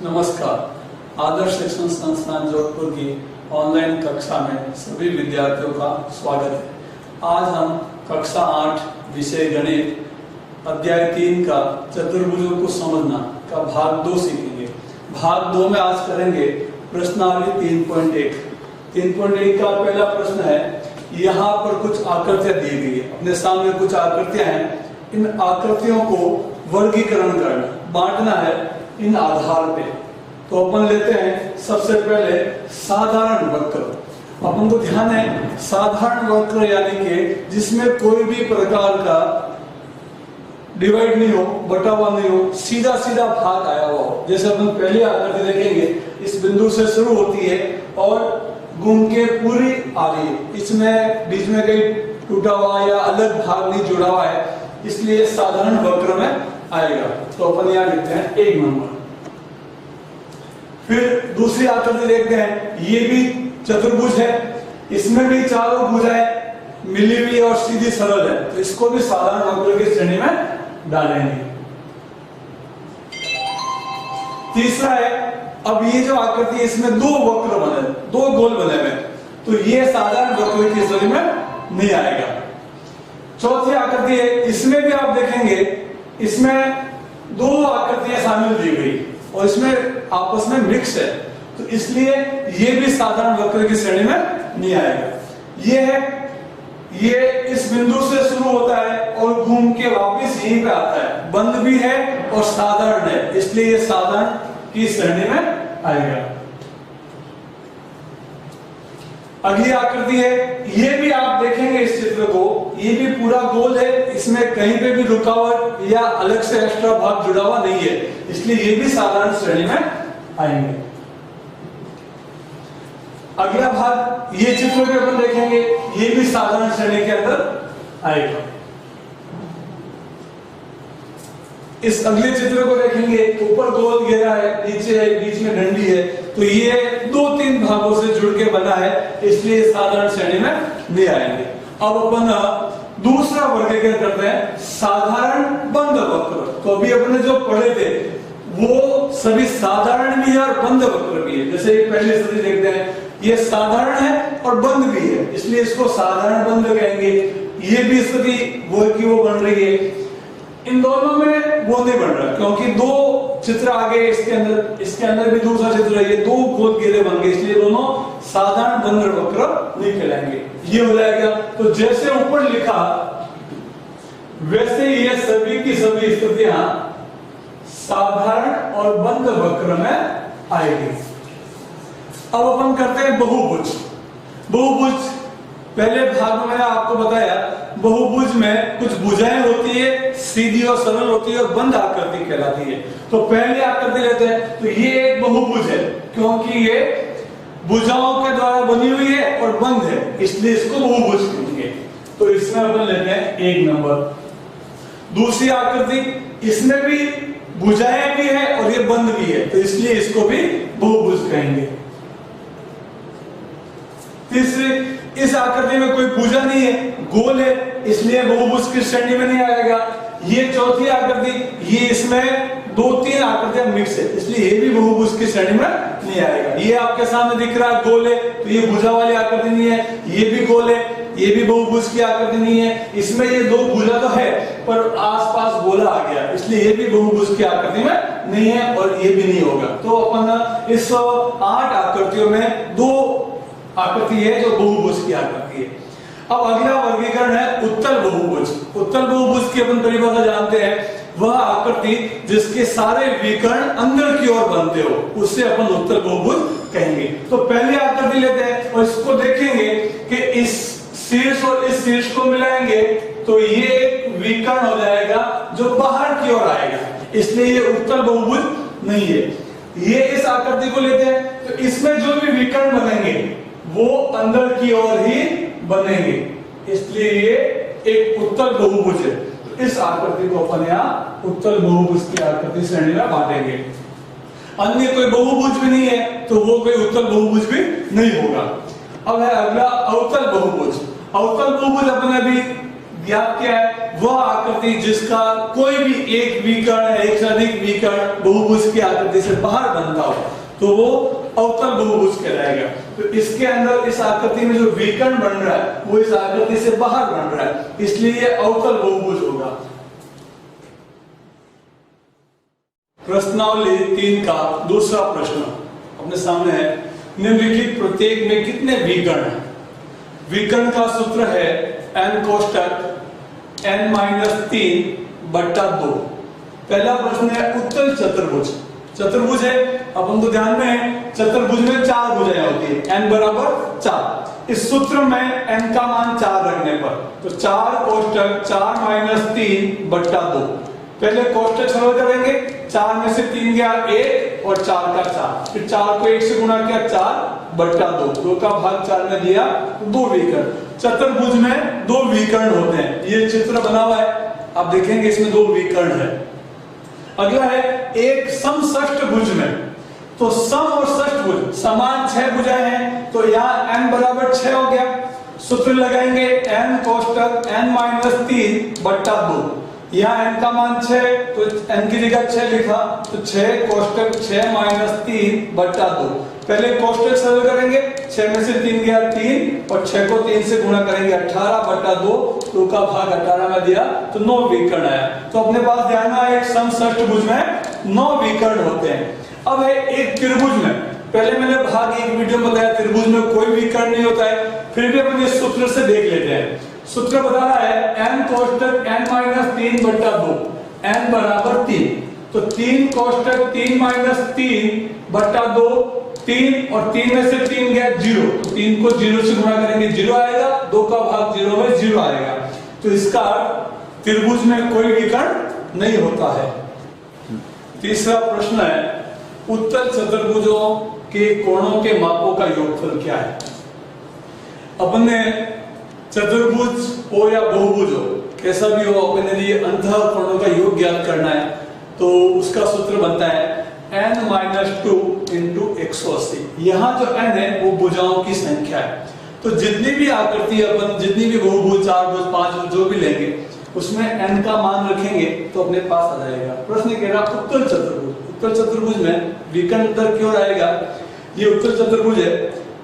नमस्कार। आदर्श शिक्षण संस्थान जोधपुर की ऑनलाइन कक्षा में सभी विद्यार्थियों का स्वागत है। आज हम कक्षा 8 विषय गणित अध्याय 3 का चतुर्भुजों को समझना का भाग 2 सीखेंगे। भाग 2 में आज करेंगे प्रश्नावली 3.1। 3.1 का पहला प्रश्न है, यहाँ पर कुछ आकृतियां दी गई है, अपने सामने कुछ आकृतियां हैं, इन आकृतियों को वर्गीकरण करना, बांटना है इन आधार पे। तो अपन लेते हैं सबसे पहले साधारण वक्र। अपन को ध्यान है साधारण वक्र यानी कि जिसमें कोई भी प्रकार का डिवाइड नहीं हो, बटावा नहीं हो, सीधा सीधा भाग आया हुआ हो। जैसे अपन पहली आकृति देखेंगे, इस बिंदु से शुरू होती है और घूम के पूरी आ रही है, इसमें बीच में कहीं टूटा हुआ या अलग भाग नहीं जुड़ा हुआ है, इसलिए साधारण वक्र में आएगा। तो अपन यहां लिखते हैं 1 नंबर। फिर दूसरी आकृति देखते हैं, ये भी चतुर्भुज है, इसमें भी चारों भुजाएं मिली हुई और सीधी सरल है, तो इसको भी साधारण वक्र की श्रेणी में डालेंगे। तीसरा है, अब ये जो आकृति है इसमें 2 वक्र बने, 2 गोल बने हुए, तो ये साधारण वक्र की श्रेणी में नहीं आएगा। चौथी आकृति है, इसमें भी आप देखेंगे इसमें 2 आकृतियां शामिल दी गई और इसमें आपस में मिक्स है, तो इसलिए ये भी साधारण वक्र की श्रेणी में नहीं आएगा। ये इस बिंदु से शुरू होता है और घूम के वापस यहीं पे आता है, बंद भी है और साधारण है, इसलिए ये साधारण की श्रेणी में आएगा। अगली आकृति है, ये भी आप देखेंगे इस चित्र को, ये भी पूरा गोल है, इसमें कहीं पे भी रुकावट या अलग से एक्स्ट्रा भाग जुड़ा हुआ नहीं है, इसलिए ये भी साधारण श्रेणी में आएंगे। अगला भाग, ये चित्र भी अपन देखेंगे, ये भी साधारण श्रेणी के अंदर आएगा। इस अगले चित्र को देखेंगे, ऊपर गोल घेरा है, नीचे है, बीच में डंडी है, तो ये 2-3 भागों से जुड़ के बना है, इसलिए साधारण श्रेणी में नहीं आएंगे। अब अपन दूसरा वर्गीकरण करते हैं, साधारण बंद वक्र। तो अभी अपने जो पढ़े थे वो सभी साधारण भी है और बंद वक्र भी है। जैसे पहले स्थिति देखते हैं, ये साधारण है और बंद भी है, इसलिए इसको साधारण बंद कहेंगे। ये भी स्थिति वो की वो बन रही है, इन दोनों में वो नहीं बन रहा क्योंकि 2 चित्र आगे इसके अंदर भी दूसरा चित्र है, ये 2 गोल घेरे बन गए, इसलिए दोनों साधारण बंद वक्र नहीं कहलाएंगे। ये हो जाएगा। तो जैसे ऊपर लिखा वैसे ये सभी की सभी स्थितियां साधारण और बंद वक्र में आएगी। अब अपन करते हैं बहुभुज। बहुभुज पहले भाग में मैंने आपको बताया, बहुभुज में कुछ भुजाएं होती है, सीधी और सरल होती है और बंद आकृति कहलाती है। तो पहले आकृति लेते हैं, तो ये एक बहुभुज है क्योंकि ये भुजाओं के द्वारा बनी हुई है और बंद है, इसलिए इसको बहुभुज कहेंगे। तो इसमें अपन लेते हैं 1 नंबर। दूसरी आकृति, इसमें भी भुजाएं भी है और ये बंद भी है, तो इसलिए इसको भी बहुभुज कहेंगे। तीसरी, इस आकृति में कोई भुजा नहीं है, गोल है, इसलिए बहुभुज की श्रेणी में नहीं आएगा। ये चौथी आकृति, ये इसमें 2-3 आकृतियां मिक्स है, इसलिए ये भी बहुभुज की श्रेणी में नहीं आएगा। ये आपके सामने दिख रहा है गोल है, तो ये भुजा वाली आकृति नहीं है। ये भी गोल है, ये भी बहुभुज की आकृति नहीं है। इसमें ये 2 भुजा तो है पर आसपास गोला आ गया, इसलिए ये भी बहुभुज की आकृति में नहीं है और ये भी नहीं होगा। तो अपन इस 8 आकृतियों में 2 आकृति है जो बहुभुज की आकृति है। अब अगला वर्गीकरण है उत्तल बहुभुज। उत्तल बहुभुज की अपन परिभाषा जानते हैं, वह आकृति जिसके सारे विकर्ण अंदर की ओर बनते हो, उससे अपन उत्तल बहुभुज कहेंगे। तो पहली आकृति लेते हैं और इसको देखेंगे कि इस शीर्ष और इस शीर्ष को मिलाएंगे तो ये एक विकर्ण हो जाएगा जो बाहर की ओर आएगा, इसलिए ये उत्तल बहुभुज नहीं है। ये इस आकृति को लेते हैं, तो इसमें जो भी विकर्ण बनेंगे वो अंदर की ओर ही बनेंगे, इसलिए ये एक उत्तल बहुभुज है। तो इस आकृति को अपन यहाँ उत्तल बहुभुज की आकृति श्रेणी में बांटेंगे। अन्य कोई बहुभुज भी नहीं है तो वो कोई उत्तल बहुभुज भी नहीं होगा। अब है अगला अवतल बहुभुज। अवतल बहुभुज अपने अभी ज्ञात क्या है? वह आकृति जिसका कोई भी एक विकर्ण, एक से अधिक विकर्ण बहुभुज की आकृति से बाहर बनता हो, तो वो अवतल बहुभुज कहलाएगा। तो इसके अंदर इस आकृति में जो विकर्ण बन रहा है वो इस आकृति से बाहर बन रहा है, इसलिए ये अवतल बहुभुज होगा। प्रश्नावली 3 का दूसरा प्रश्न अपने सामने है। निम्नलिखित प्रत्येक में कितने विकर्ण हैं? विकर्ण का सूत्र है n कोष्टक n-3/2। पहला प्रश्न है उत्तल चतुर्भुज। चतुर्भुज है, अपन तो ध्यान में है चतुर्भुज में 4 भुजाएं होती है, n बराबर 4। इस सूत्र में n का मान 4 रखने पर तो 4 कोष्टक 4-3/2। पहले कोष्टक सरल करेंगे, 4 में से 3 गया 1 और 4 का 4, फिर 4 को 1 से गुणा किया 4/2, 2 का भाग 4 में दिया 2 विकर्ण। चतुर्भुज में 2 विकर्ण होते हैं, ये चित्र बना हुआ है, आप देखेंगे इसमें 2 विकर्ण है। अगला है एक समषष्ठ भुज में, तो सम और षष्ठ भुज समान 6 भुजाएं हैं, तो यहाँ n बराबर 6 हो गया। सूत्र लगाएंगे n कोष्टक n-3/2। यहाँ n का मान 6, तो n की जगह 6 लिखा, तो 6 कोष्टक 6-3/2। पहले कोष्टक सरल करेंगे, 6 में से 3 गया 3 और 6 को 3 से गुणा करेंगे 18/2, 2 का भाग 18 में दिया तो 9 विकर्ण आया। तो अपने पास ध्यान है एक समषष्ठ भुज में 9 विकर्ण होते हैं। अब है एक त्रिभुज में, पहले मैंने भाग एक वीडियो में बताया त्रिभुज में कोई विकर्ण नहीं होता है, फिर भी अपन इस सूत्र से देख लेते हैं। सूत्र बता रहा है n कोष्टक n-3/2, n बराबर 3, तो 3 कोष्टक 3-3/2, 3 और 3 में से 3 गया 0, तो 3 को 0 से गुणा करेंगे 0 आएगा, 2 का भाग 0 में 0 आएगा। तो इसका त्रिभुज में कोई विकर्ण नहीं होता है। तीसरा प्रश्न है उत्तल चतुर्भुजों के कोणों के मापों का योगफल क्या है? अपने चतुर्भुज हो या बहुभुज हो, कैसा भी हो, अपने लिए अंतः कोणों का योग ज्ञात करना है, तो उसका सूत्र बनता है n-2 × 180। यहाँ जो n है वो भुजाओं की संख्या है, तो जितनी भी आकृति अपन, जितनी भी बहुभुज, 4 भुज, 5 भुज जो भी लेंगे उसमें n का मान रखेंगे तो अपने पास आ जाएगा। प्रश्न कह रहा उत्तल चतुर्भुज, उत्तल चतुर्भुज में विकर्ण अंतर क्यों आएगा? ये उत्तल चतुर्भुज है,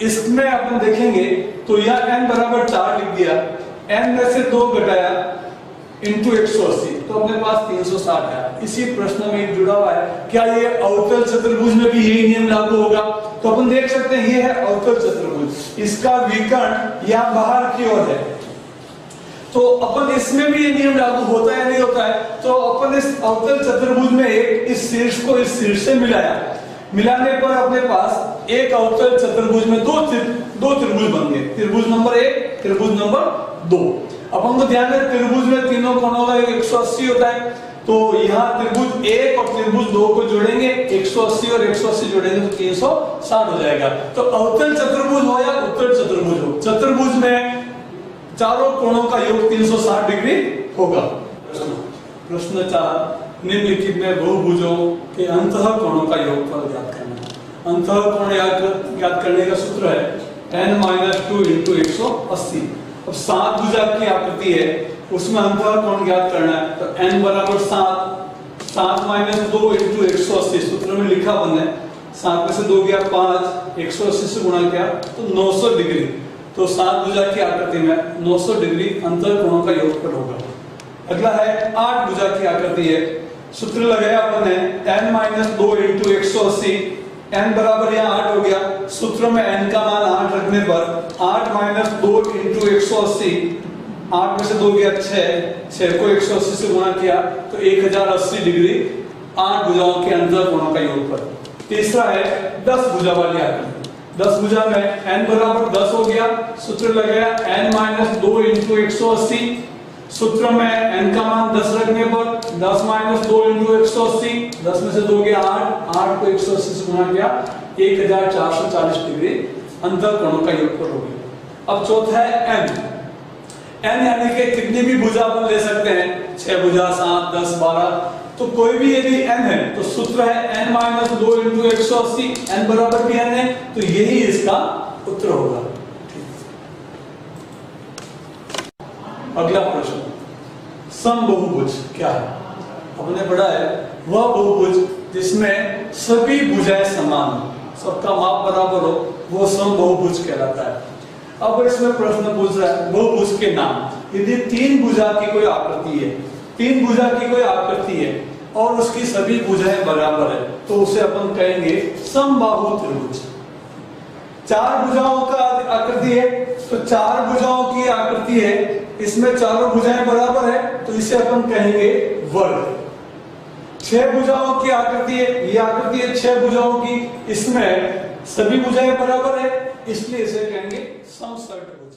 इसमें अपन देखेंगे तो यह n बराबर 4 लिख दिया, n में से 2 घटाया इंटू 180, तो अपने पास 360 है। इसी प्रश्न में जुड़ा हुआ है, क्या ये अवतल चतुर्भुज में भी यही नियम लागू होगा? तो अपन देख सकते हैं ये है अवतल चतुर्भुज, इसका विकर्ण यहाँ बाहर की ओर है, तो अपन इसमें भी ये नियम लागू होता है नहीं होता है? तो अपन इस अवतल चतुर्भुज में एक इस शीर्ष को इस शीर्ष से मिलाया, मिलाने पर अपने पास एक अवतल चतुर्भुज में दो त्रिभुज बन गए, त्रिभुज नंबर 1, त्रिभुज नंबर 2। अपन को ध्यान है त्रिभुज में तीनों कोणों का 180 होता है, तो यहाँ त्रिभुज 1 और त्रिभुज 2 को जोड़ेंगे, 180 और 180 जोड़ेंगे तो 360 हो जाएगा। तो अवतल चतुर्भुज हो या उत्तल चतुर्भुज हो, चतुर्भुज में चारों कोणों का योग 360 डिग्री होगा। प्रश्न 4, निम्नलिखित में बहुभुजों के अंतः कोणों का योगफल ज्ञात करना है। अंतः कोण ज्ञात करने का सूत्र है n-2 × 180। अब 7 भुजा की आकृति है, उसमें अंतः कोण ज्ञात करना है, तो n बराबर 7, 7 - 2 × 180 सूत्र में लिखा बन है, 7 में से 2 गया 5, 180 से गुणा किया तो 900 डिग्री। तो 7 भुजा की आकृति में 900 डिग्री अंतर कोणों का योगफल होगा। अगला है 8 भुजा की आकृति है, सूत्र लगाया अपन ने n-2 × 180, n बराबर यहाँ 8 हो गया, सूत्र में n का मान 8 रखने पर 8 - 2 × 180, 8 में से 2 गया 6 को 180 से गुणा किया तो 1080 डिग्री 8 भुजाओं के अंतर कोणों का योगफल। तीसरा है 10 भुजा वाली आकृति, 10 भुजा में n बराबर 10 हो गया, सूत्र लगाया n - 2 × 180, सूत्र में n का मान 10 रखने पर 10 - 2 × 180, 10 में से 2 गया 8, 8 को 180 से गुणा किया 1440 डिग्री अंतर कोणों का योगफल हो गया। अब चौथा है n यानी कि कितनी भी भुजा अपन ले सकते हैं, 6 भुजा, 7, 10, 12, तो कोई भी यदि n है तो सूत्र है n - 2 × 180, n बराबर भी n है, तो यही इसका उत्तर होगा। अगला प्रश्न, समबहुभुज क्या है? हमने पढ़ा है वह बहुभुज जिसमें सभी भुजाएं समान हो, सबका माप बराबर हो, वो समबहुभुज कहलाता है। अब इसमें प्रश्न पूछ रहा है बहुभुज के नाम। यदि तीन भुजा की कोई आकृति है, तीन भुजा की कोई आकृति है और उसकी सभी भुजाएं बराबर है, तो उसे अपन कहेंगे समबाहु त्रिभुज। चार भुजाओं का आकृति है, तो चार भुजाओं की आकृति है, इसमें चारों भुजाएं बराबर है, तो इसे अपन कहेंगे वर्ग। छह भुजाओं की आकृति है, ये आकृति है छह भुजाओं की, इसमें सभी भुजाएं बराबर है, इसलिए इसे कहेंगे समषट्भुज।